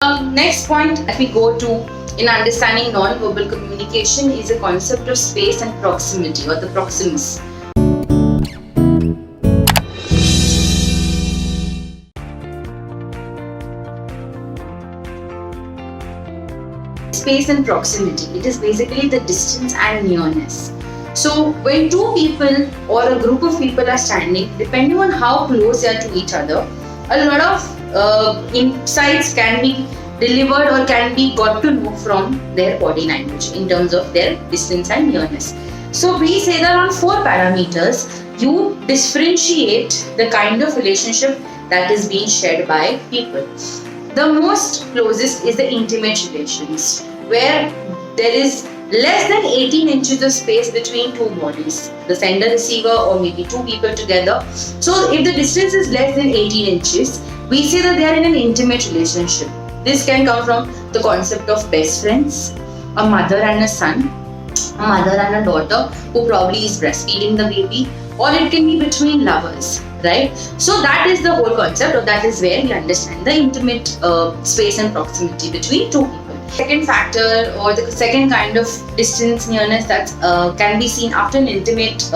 Next point that we go to in understanding non-verbal communication is a concept of space and proximity, or the proximus. Space and proximity, it is basically the distance and nearness. So when two people or a group of people are standing, depending on how close they are to each other, a lot of insights can be delivered or can be got to know from their body language in terms of their distance and nearness. So we say that on 4 parameters, you differentiate the kind of relationship that is being shared by people. The most closest is the intimate relations, where there is less than 18 inches of space between two bodies, the sender receiver or maybe two people together. So if the distance is less than 18 inches, we say that they are in an intimate relationship. This can come from the concept of best friends, a mother and a son, a mother and a daughter who probably is breastfeeding the baby, or it can be between lovers, right? So that is the whole concept, or that is where we understand the intimate space and proximity between two people. Second factor, or the second kind of distance nearness that can be seen after an intimate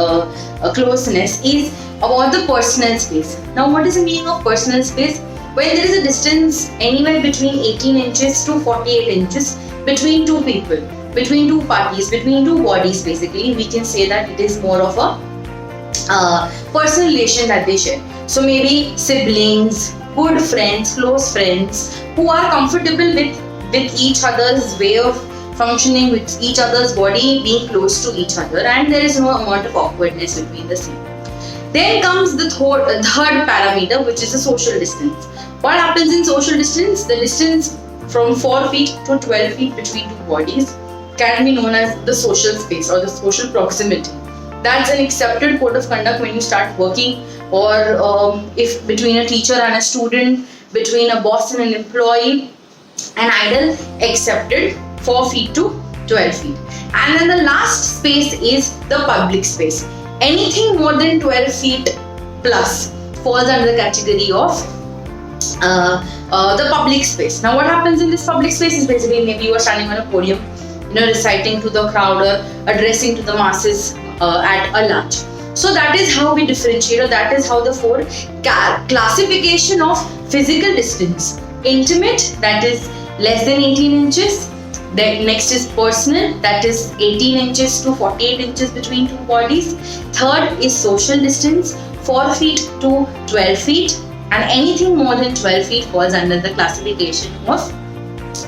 closeness, is about the personal space. Now, what is the meaning of personal space? When there is a distance anywhere between 18 inches to 48 inches between two people, between two parties, between two bodies, basically, we can say that it is more of a personal relation that they share. So maybe siblings, good friends, close friends who are comfortable with each other's way of functioning, with each other's body being close to each other, and there is no amount of awkwardness between the same. Then comes the third parameter, which is the social distance. What happens in social distance? The distance from 4 feet to 12 feet between two bodies can be known as the social space or the social proximity. That's an accepted code of conduct when you start working, or if between a teacher and a student, between a boss and an employee, an ideal accepted 4 feet to 12 feet. And then the last space is the public space. Anything more than 12 feet plus falls under the category of the public space. Now, what happens in this public space is basically maybe you are standing on a podium, reciting to the crowd or addressing to the masses at a lunch. So that is how we differentiate, or that is how the 4 classification of physical distance. Intimate, that is less than 18 inches. Then next is personal, that is 18 inches to 48 inches between two bodies. Third is social distance, 4 feet to 12 feet, and anything more than 12 feet falls under the classification of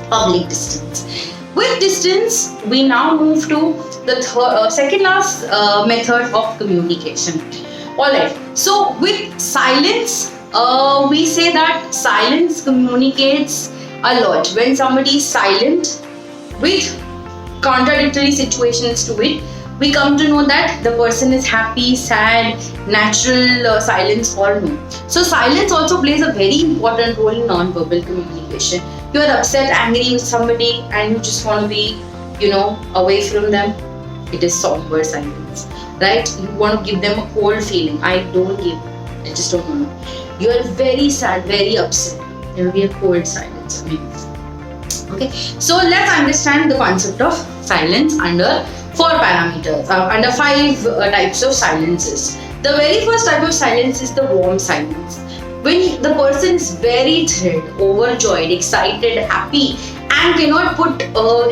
public distance. With distance, we now move to the second last method of communication. Alright, so with silence, we say that silence communicates a lot. When somebody is silent with contradictory situations to it, we come to know that the person is happy, sad, natural silence, or no. So silence also plays a very important role in non-verbal communication. You are upset, angry with somebody, and you just want to be, away from them. It is somber silence, right? You want to give them a cold feeling. I just don't want to. You are very sad, very upset. There will be a cold silence. Okay, so let's understand the concept of silence under 4 parameters, under 5 types of silences. The very first type of silence is the warm silence. When the person is very thrilled, overjoyed, excited, happy, and cannot put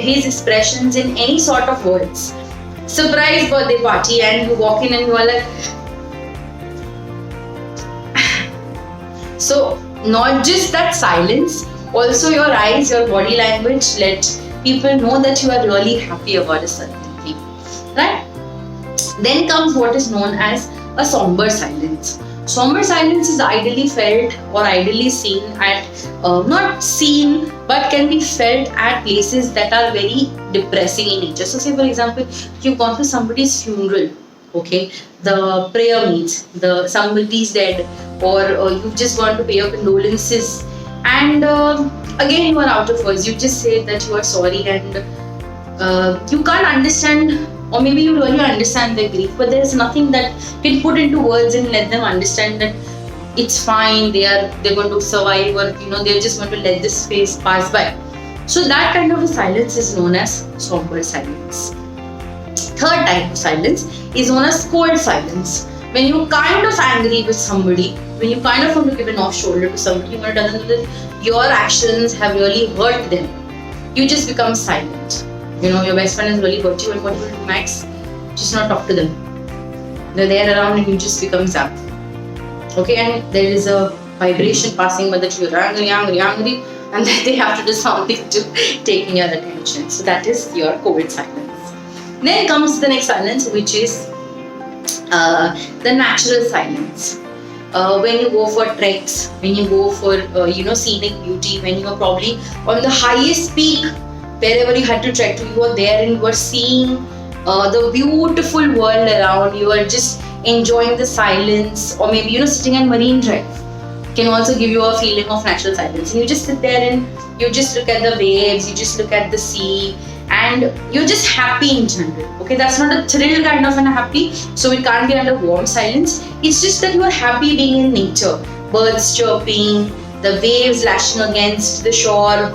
his expressions in any sort of words. Surprise birthday party, and you walk in and you are like, so not just that silence, also your eyes, your body language let people know that you are really happy about a certain thing, right? Then comes what is known as a somber silence. Somber silence is ideally felt or ideally seen at, not seen, but can be felt at places that are very depressing in nature. So say for example, you've gone to somebody's funeral, okay, the prayer meets, somebody's dead, or you've just gone to pay your condolences, and again you are out of words. You just say that you are sorry, and you can't understand, or maybe you really understand their grief, but there is nothing that can put into words and let them understand that it's fine, they're going to survive, or they're just going to let this phase pass by. So that kind of a silence is known as somber silence. Third type of silence is known as cold silence. When you're kind of angry with somebody, when you kind of want to give an off shoulder to somebody, you want to tell them that your actions have really hurt them, you just become silent. Your best friend has really hurt you, and what you will do, Max? Just not talk to them. They're there around and you just become zap. Okay, and there is a vibration passing by that you're angry, and then they have to do something to take in your attention. So that is your cold silence. Then comes the next silence, which is the natural silence. When you go for treks, when you go for scenic beauty, when you are probably on the highest peak, wherever you had to trek to, you are there and you are seeing the beautiful world around. You are just enjoying the silence, or maybe sitting at Marine Drive can also give you a feeling of natural silence. And you just sit there and you just look at the waves, you just look at the sea, and you're just happy in general. Okay, that's not a thrill kind of an happy, so it can't be under warm silence. It's just that you are happy being in nature. Birds chirping, the waves lashing against the shore,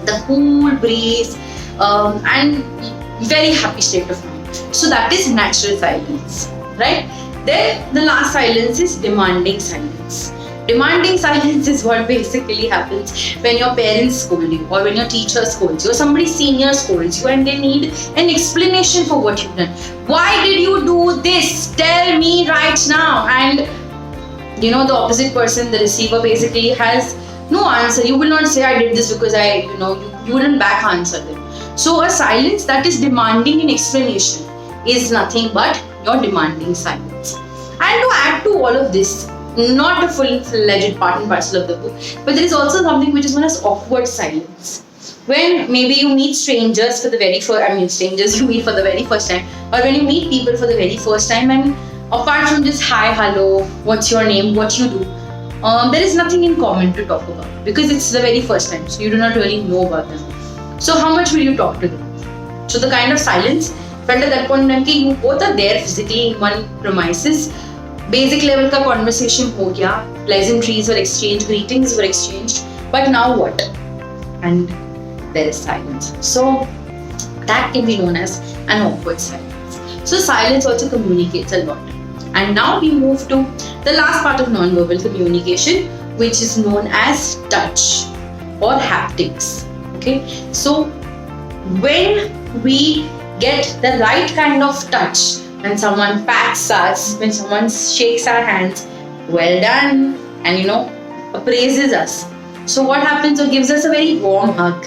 the cool breeze, and very happy state of mind. So that is natural silence, right? Then the last silence is demanding silence. Demanding silence is what basically happens when your parents scold you, or when your teacher scolds you, or somebody senior scolds you, and they need an explanation for what you've done. Why did you do this? Tell me right now. And the opposite person, the receiver, basically has no answer. You will not say, I did this because you wouldn't back answer them. So a silence that is demanding an explanation is nothing but your demanding silence. And to add to all of this, not a full-fledged part and parcel of the book, but there is also something which is known as awkward silence. When maybe you meet strangers for the very first, strangers you meet for the very first time, or when you meet people for the very first time, and apart from just hi, hello, what's your name, what you do, there is nothing in common to talk about, because it's the very first time, so you do not really know about them. So how much will you talk to them? So the kind of silence felt at that point in time, you both are there physically in one premises. Basic level का conversation हो गया, pleasantries were exchanged, greetings were exchanged, but now what? And there is silence. So that can be known as an awkward silence. So silence also communicates a lot. And now we move to the last part of nonverbal communication, which is known as touch or haptics. Okay, so when we get the right kind of touch, when someone pats us, when someone shakes our hands, well done, and appraises us. So what happens, or gives us a very warm hug.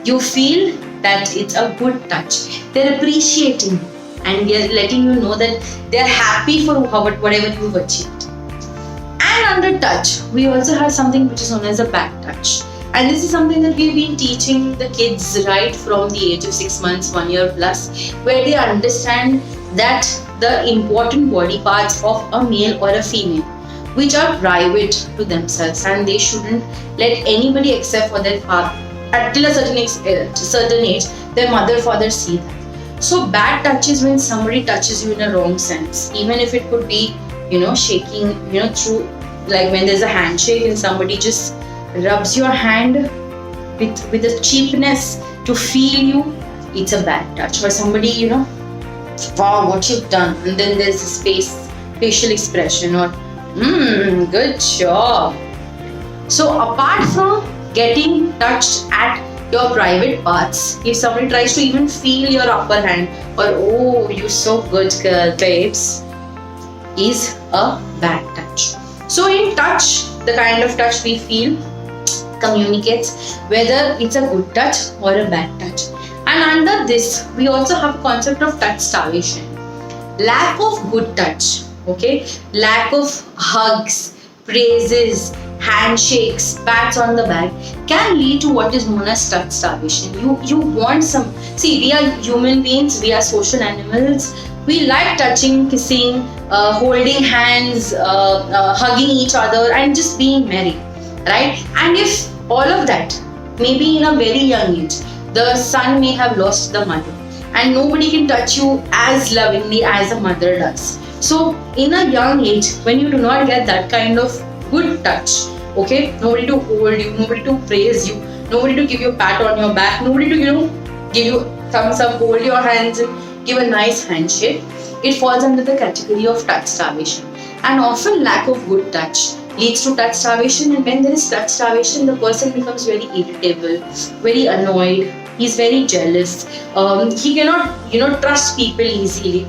You feel that it's a good touch. They're appreciating, and they're letting you know that they're happy for whatever you've achieved. And under touch, we also have something which is known as a back touch. And this is something that we've been teaching the kids right from the age of 6 months, 1 year plus, where they understand that the important body parts of a male or a female, which are private to themselves, and they shouldn't let anybody except for their father, until a certain age, their mother, father see that. So bad touch is when somebody touches you in a wrong sense, even if it could be, shaking, through, like when there's a handshake and somebody just rubs your hand with a cheapness to feel you, it's a bad touch. Or somebody, wow, what you've done, and then there's this facial expression, or good job. So apart from getting touched at your private parts, if somebody tries to even feel your upper hand, or oh, you're so good girl, babes, is a bad touch. So in touch, the kind of touch we feel communicates whether it's a good touch or a bad touch. And under this, we also have a concept of touch starvation. Lack of good touch, okay? Lack of hugs, praises, handshakes, pats on the back can lead to what is known as touch starvation. You want some... See, we are human beings, we are social animals. We like touching, kissing, holding hands, hugging each other, and just being merry, right? And if all of that, maybe in a very young age, the son may have lost the mother, and nobody can touch you as lovingly as a mother does. So in a young age, when you do not get that kind of good touch, okay, nobody to hold you, nobody to praise you, nobody to give you a pat on your back, nobody to give you thumbs up, hold your hands and give a nice handshake, it falls under the category of touch starvation. And often lack of good touch leads to touch starvation, and when there is touch starvation, the person becomes very irritable, very annoyed, he's very jealous, he cannot trust people easily.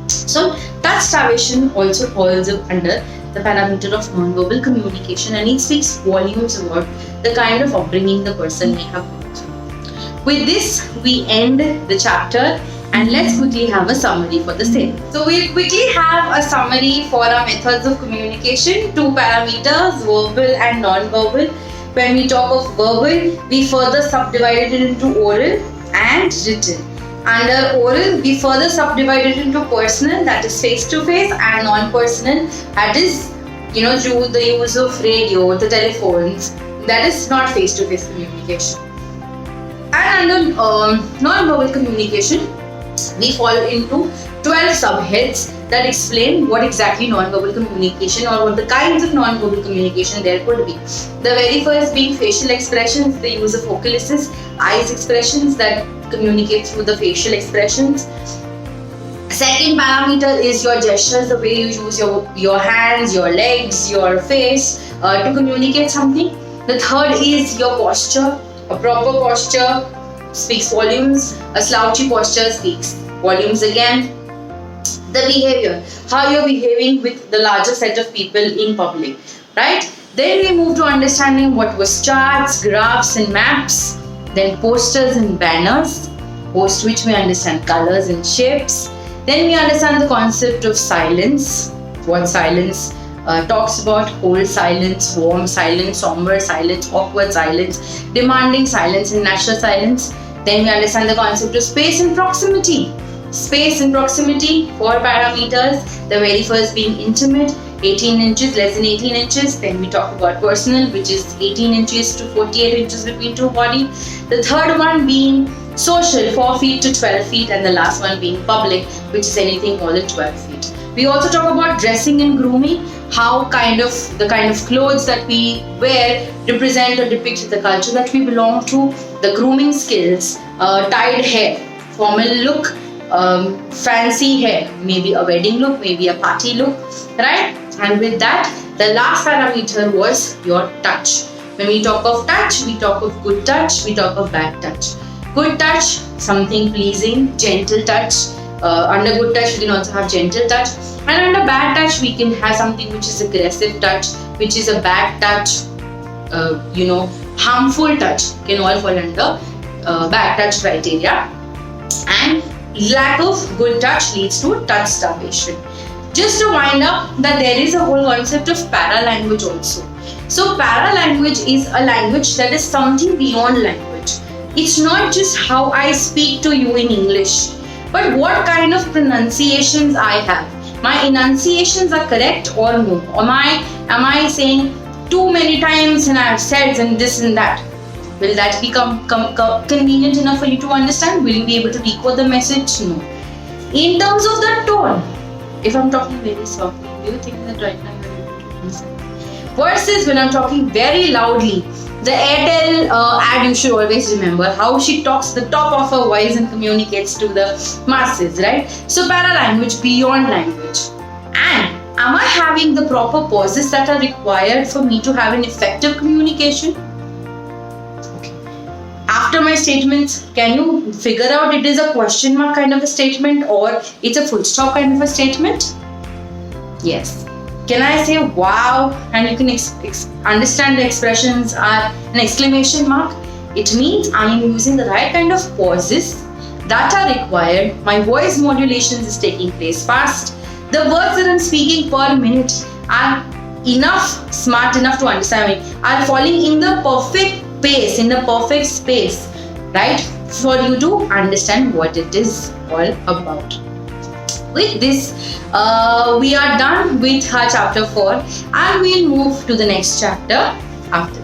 So touch starvation also falls under the parameter of nonverbal communication, and it speaks volumes about the kind of upbringing the person may have gone through. With this, we end the chapter, and let's quickly have a summary for the same. So we'll quickly have a summary for our methods of communication, 2 parameters, verbal and non-verbal. When we talk of verbal, we further subdivide it into oral and written. Under oral, we further subdivide it into personal, that is face-to-face, and non-personal, that is, through the use of radio, the telephones, that is not face-to-face communication. And under non-verbal communication, we fall into 12 subheads that explain what exactly non-verbal communication or what the kinds of non-verbal communication there could be. The very first being facial expressions, the use of oculises, eyes expressions that communicate through the facial expressions. Second parameter is your gestures, the way you use your hands, your legs, your face to communicate something. The third is your posture. A proper posture speaks volumes. A slouchy posture speaks volumes again. The behavior, how you're behaving with the larger set of people in public, right? Then we move to understanding what was charts, graphs and maps, then posters and banners, post which we understand colors and shapes. Then we understand the concept of silence, what silence talks about: cold silence, warm silence, somber silence, awkward silence, demanding silence and natural silence. Then we understand the concept of space and proximity. Space and proximity, 4 parameters, the very first being intimate, 18 inches, less than 18 inches. Then we talk about personal, which is 18 inches to 48 inches between two bodies. The third one being social, 4 feet to 12 feet, and the last one being public, which is anything more than 12 feet. We also talk about dressing and grooming, how the kind of clothes that we wear represent or depict the culture that we belong to, the grooming skills, tied hair, formal look, fancy hair, maybe a wedding look, maybe a party look, right? And with that, the last parameter was your touch. When we talk of touch, we talk of good touch, we talk of bad touch. Good touch, something pleasing, gentle touch. Under good touch, we can also have gentle touch. And under bad touch, we can have something which is aggressive touch, which is a bad touch, harmful touch, can all fall under bad touch criteria. And lack of good touch leads to touch starvation. Just to wind up, that there is a whole concept of para-language also. So para-language is a language that is something beyond language. It's not just how I speak to you in English, but what kind of pronunciations I have. My enunciations are correct or no? Am I saying too many times and I have said and this and that? Will that become convenient enough for you to understand? Will you be able to decode the message? No. In terms of the tone, if I'm talking very softly, do you think that right now you're able to understand? Versus when I'm talking very loudly, the Airtel ad, you should always remember how she talks the top of her voice and communicates to the masses, right? So para-language, beyond language. And am I having the proper pauses that are required for me to have an effective communication? After my statements, can you figure out it is a question mark kind of a statement or it's a full stop kind of a statement? Yes. Can I say wow and you can understand the expressions are an exclamation mark? It means I am using the right kind of pauses that are required. My voice modulations is taking place fast. The words that I'm speaking per minute are smart enough to understand me, are falling in the perfect pace, in the perfect space, right? For you to understand what it is all about. With this, we are done with our chapter 4 and we'll move to the next chapter after.